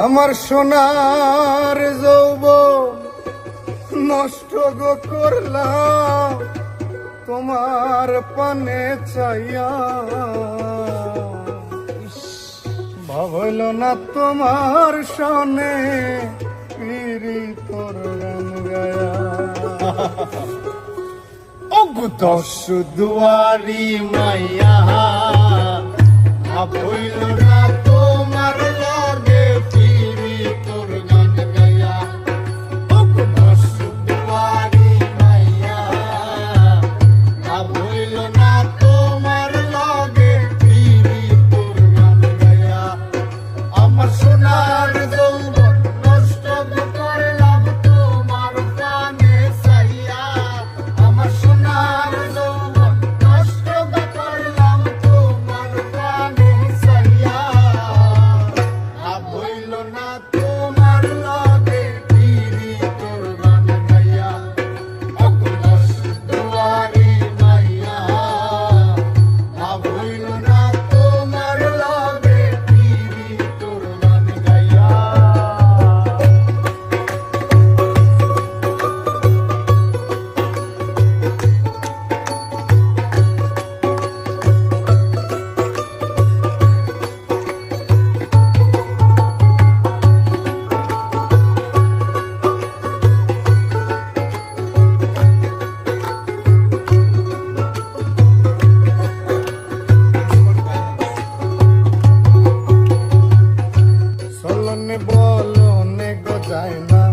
আমার সোনার যৌবন নষ্ট গো করলাম তোমার পানে চাইয়া, ভাবল না তোমার সনে পিরি তোর গান গায়া। দশ দুয়ারি মাইয়া ভাবল না তোমার লগে পিরি তোর গান গায়া। দশ দুয়ারি মাইয়া ভাবল না তোমার লগে পিরি তোর গান গায়া। আমার সোনার যৌবন নষ্ট করলাম তোমার পানে চাইয়া, আমার সোনার যৌবন নষ্ট করলাম তোমার পানে চাইয়া, হইল না তোমার লগে পিরি তোর গান গাইয়া। দশ দুয়ারি মাইয়া হইল না তোমার লগে পিরি তোর গান গাইয়া। চলনে বলনে গজায় না